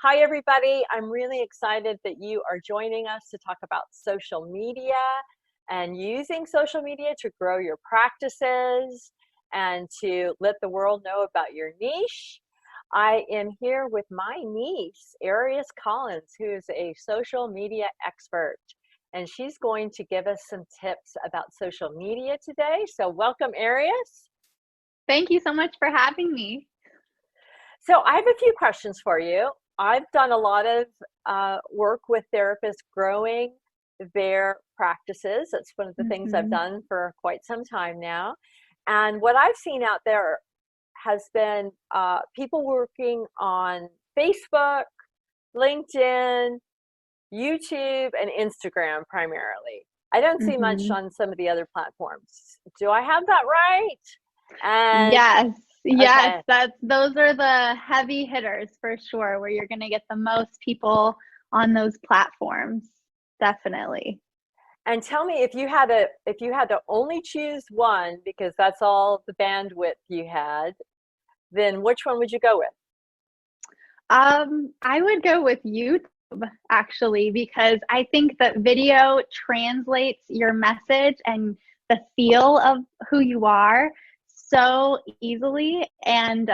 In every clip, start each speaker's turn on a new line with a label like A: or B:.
A: Hi, everybody. I'm really excited that you are joining us to talk about social media and using social media to grow your practices and to let the world know about your niche. I am here with my niece, Arius Collins, who is a social media expert, and she's going to give us some tips about social media today. So welcome, Arius.
B: Thank you so much for having me.
A: So I have a few questions for you. I've done a lot of work with therapists growing their practices. That's one of the things I've
B: hmm
A: done for quite some time now. And what I've seen out there has been people working on Facebook, LinkedIn, YouTube, and Instagram primarily. I don't see much
B: hmm
A: on some of the other platforms. Do I have that right? And
B: Yes, yes,
A: okay.
B: those are the heavy hitters for sure, where you're going to get the most people on those platforms. Definitely.
A: And tell me if you had to only choose one because that's all the bandwidth you had, then which one would you go with?
B: I would go with YouTube actually, because I think that video translates your message and the feel of who you are so easily. And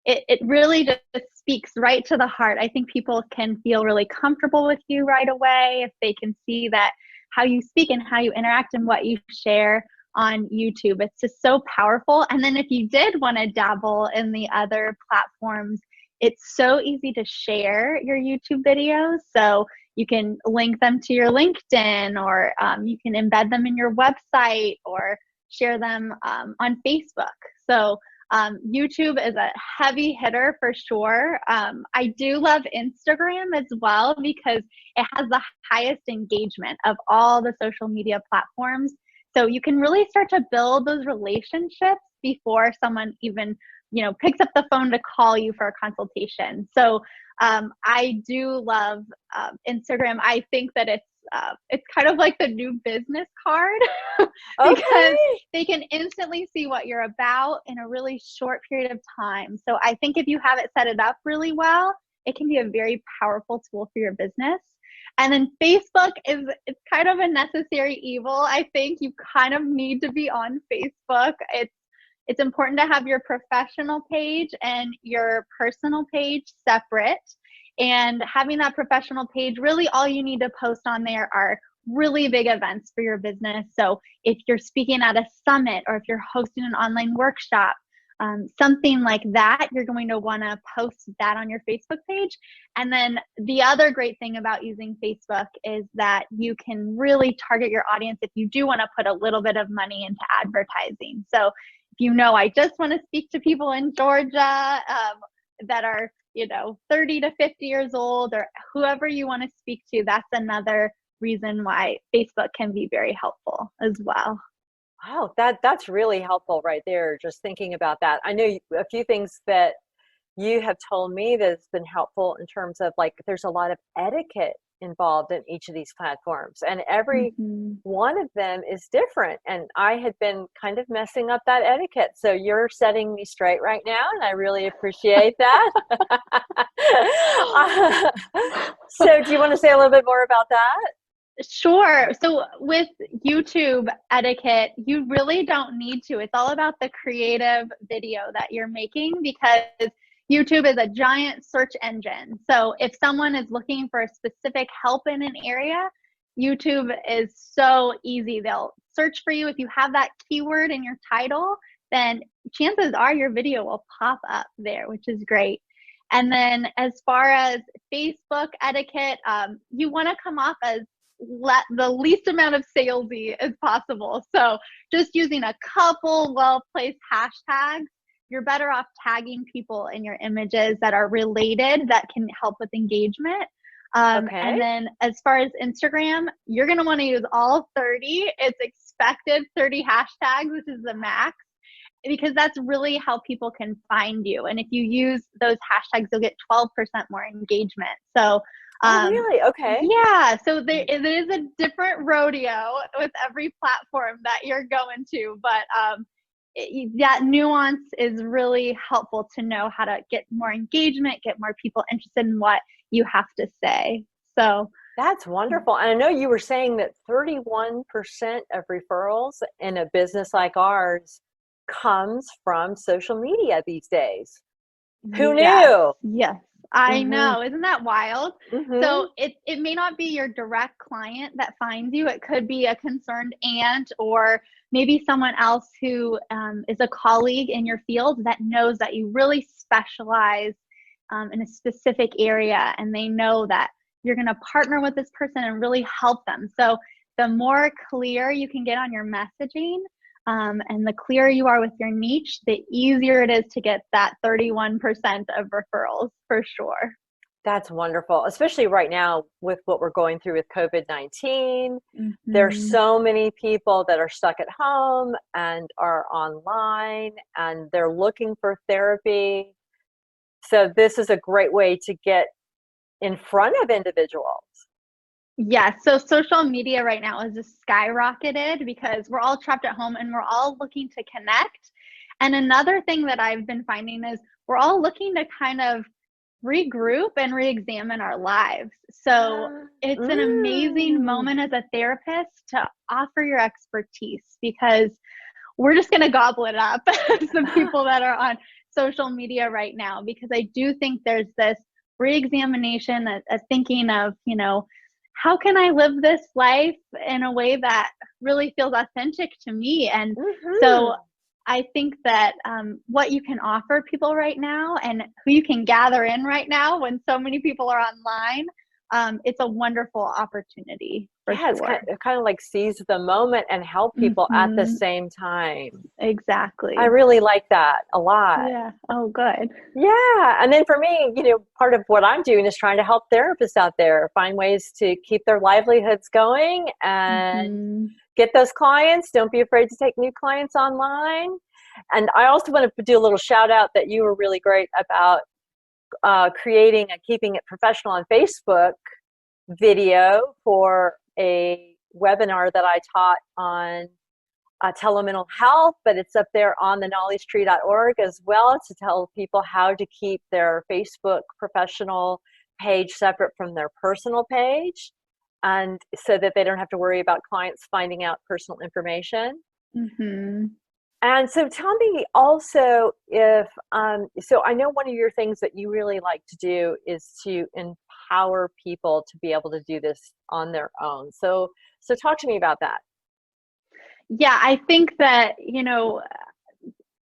B: it really just speaks right to the heart. I think people can feel really comfortable with you right away if they can see that how you speak and how you interact and what you share on YouTube. It's just so powerful. And then if you did want to dabble in the other platforms, it's so easy to share your YouTube videos. So you can link them to your LinkedIn, or you can embed them in your website, or share them on Facebook. So YouTube is a heavy hitter for sure. I do love Instagram as well, because it has the highest engagement of all the social media platforms. So you can really start to build those relationships before someone even picks up the phone to call you for a consultation. So I do love Instagram. I think that it's kind of like the new business card because
A: Okay.
B: they can instantly see what you're about in a really short period of time. So I think if you have it set it up really well, it can be a very powerful tool for your business. And then Facebook it's kind of a necessary evil. I think you kind of need to be on Facebook. It's important to have your professional page and your personal page separate. And having that professional page, really all you need to post on there are really big events for your business. So if you're speaking at a summit, or if you're hosting an online workshop, something like that, you're going to want to post that on your Facebook page. And then the other great thing about using Facebook is that you can really target your audience if you do want to put a little bit of money into advertising. So if I just want to speak to people in Georgia that are 30 to 50 years old, or whoever you want to speak to, that's another reason why Facebook can be very helpful as well.
A: Wow, that's really helpful right there. Just thinking about that. I know a few things that you have told me that's been helpful in terms of like there's a lot of etiquette involved in each of these platforms, and every
B: Mm-hmm.
A: one of them is different. And I had been kind of messing up that etiquette. So you're setting me straight right now, and I really appreciate that. Uh, so do you want to say a little bit more about that?
B: Sure. So with YouTube etiquette, you really don't need to. It's all about the creative video that you're making, because YouTube is a giant search engine. So if someone is looking for a specific help in an area, YouTube is so easy. They'll search for you. If you have that keyword in your title, then chances are your video will pop up there, which is great. And then as far as Facebook etiquette, you want to come off as the least amount of salesy as possible. So just using a couple well-placed hashtags, you're better off tagging people in your images that are related, that can help with engagement.
A: Okay.
B: And then as far as Instagram, you're going to want to use all 30. It's expected 30 hashtags, which is the max, because that's really how people can find you. And if you use those hashtags, you'll get 12% more engagement. So
A: Oh,
B: um,
A: really? Okay.
B: yeah, so it is a different rodeo with every platform that you're going to, but that nuance is really helpful to know how to get more engagement, get more people interested in what you have to say. So
A: that's wonderful. And I know you were saying that 31% of referrals in a business like ours comes from social media these days. Who
B: yes,
A: knew?
B: yes, I
A: Mm-hmm.
B: know. Isn't that wild?
A: Mm-hmm.
B: So it may not be your direct client that finds you. It could be a concerned aunt, or maybe someone else who is a colleague in your field that knows that you really specialize in a specific area, and they know that you're going to partner with this person and really help them. So the more clear you can get on your messaging, and the clearer you are with your niche, the easier it is to get that 31% of referrals, for sure.
A: That's wonderful, especially right now with what we're going through with COVID-19. There's
B: Mm-hmm.
A: so many people that are stuck at home and are online and they're looking for therapy. So this is a great way to get in front of individuals.
B: Yeah, so social media right now is just skyrocketed because we're all trapped at home and we're all looking to connect. And another thing that I've been finding is we're all looking to kind of regroup and re-examine our lives. So it's an amazing
A: Mm.
B: moment as a therapist to offer your expertise, because we're just going to gobble it up as the people that are on social media right now, because I do think there's this re-examination, a thinking of, how can I live this life in a way that really feels authentic to me? And so
A: Mm-hmm.
B: I think that what you can offer people right now and who you can gather in right now when so many people are online, it's a wonderful opportunity for
A: Yeah, it's
B: sure.
A: kind of like seize the moment and help people at the
B: Mm-hmm.
A: same time. I
B: Exactly.
A: really like that a lot.
B: Yeah. Oh, good.
A: Yeah. And then for me, part of what I'm doing is trying to help therapists out there find ways to keep their livelihoods going and
B: Mm-hmm.
A: get those clients. Don't be afraid to take new clients online. And I also want to do a little shout out that you were really great about creating and keeping it professional on Facebook video for a webinar that I taught on telemental health, but it's up there on the knowledgetree.org as well to tell people how to keep their Facebook professional page separate from their personal page, and so that they don't have to worry about clients finding out personal information.
B: Mm-hmm.
A: And so tell me also if, so I know one of your things that you really like to do is to empower people to be able to do this on their own. So talk to me about that.
B: Yeah, I think that,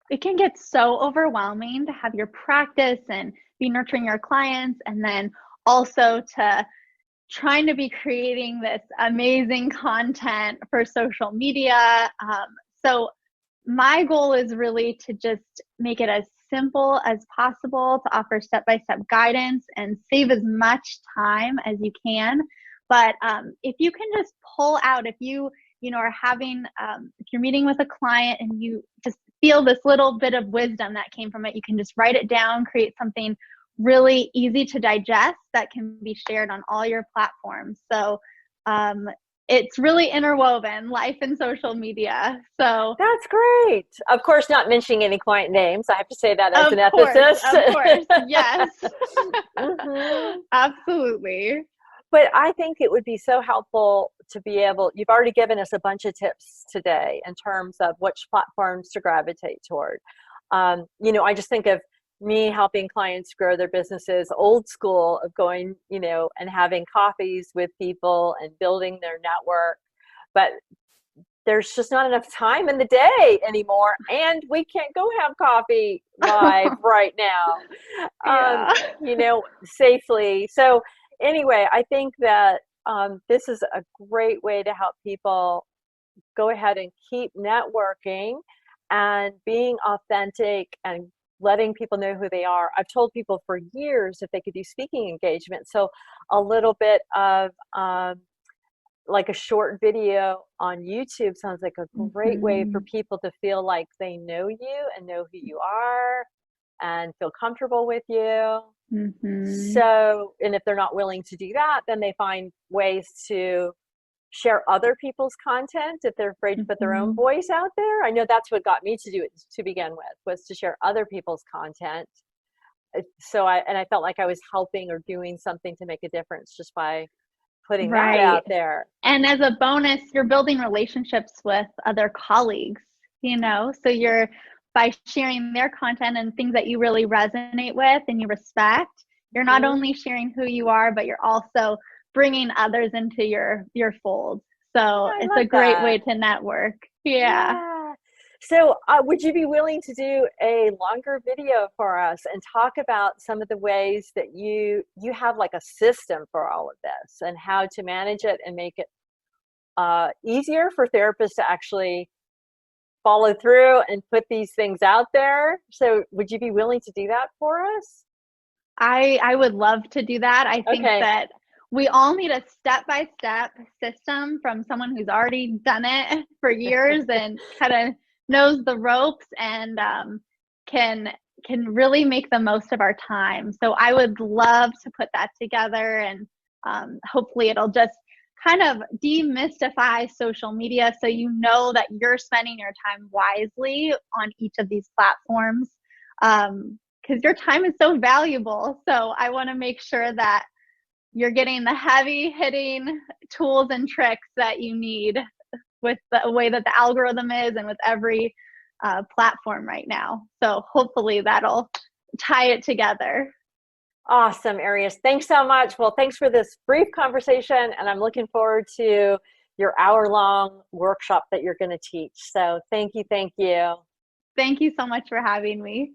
B: it can get so overwhelming to have your practice and be nurturing your clients, and then also to trying to be creating this amazing content for social media. So my goal is really to just make it as simple as possible, to offer step-by-step guidance and save as much time as you can. But if you can just pull out, if you are having, if you're meeting with a client and you just feel this little bit of wisdom that came from it, you can just write it down, create something really easy to digest that can be shared on all your platforms. So it's really interwoven, life and social media. So
A: That's great. Of course, not mentioning any client names. I have to say that as an
B: of
A: ethicist.
B: course, yes.
A: Hmm.
B: Absolutely.
A: But I think it would be so helpful to be able, you've already given us a bunch of tips today in terms of which platforms to gravitate toward. I just think of me helping clients grow their businesses, old school of going, and having coffees with people and building their network. But there's just not enough time in the day anymore, and we can't go have coffee live right now,
B: Yeah.
A: safely. So anyway, I think that this is a great way to help people go ahead and keep networking and being authentic and letting people know who they are. I've told people for years if they could do speaking engagements, so a little bit of like a short video on YouTube sounds like a great way for
B: Mhm.
A: people to feel like they know you and know who you are and feel comfortable with you.
B: Mhm.
A: So, and if they're not willing to do that, then they find ways to share other people's content if they're afraid to put their own
B: Mhm.
A: voice out there. I know that's what got me to do it to begin with, was to share other people's content. I felt like I was helping or doing something to make a difference just by putting that
B: Right.
A: out there.
B: And as a bonus, you're building relationships with other colleagues, so you're by sharing their content and things that you really resonate with and you respect, you're not
A: Mhm.
B: only sharing who you are, but you're also bringing others into your fold. So
A: I
B: it's
A: love
B: a great way
A: that.
B: to network. Yeah.
A: Yeah. So, would you be willing to do a longer video for us and talk about some of the ways that you have like a system for all of this and how to manage it and make it easier for therapists to actually follow through and put these things out there? So, would you be willing to do that for us?
B: I would love to do that. I think
A: Okay.
B: that we all need a step-by-step system from someone who's already done it for years and kind of knows the ropes and can can really make the most of our time. So I would love to put that together, and hopefully it'll just kind of demystify social media so you know that you're spending your time wisely on each of these platforms. Because your time is so valuable. So I want to make sure that you're getting the heavy hitting tools and tricks that you need with the way that the algorithm is and with every platform right now. So hopefully that'll tie it together.
A: Awesome, Arius. Thanks so much. Well, thanks for this brief conversation, and I'm looking forward to your hour-long workshop that you're going to teach. So thank you, thank you.
B: Thank you so much for having me.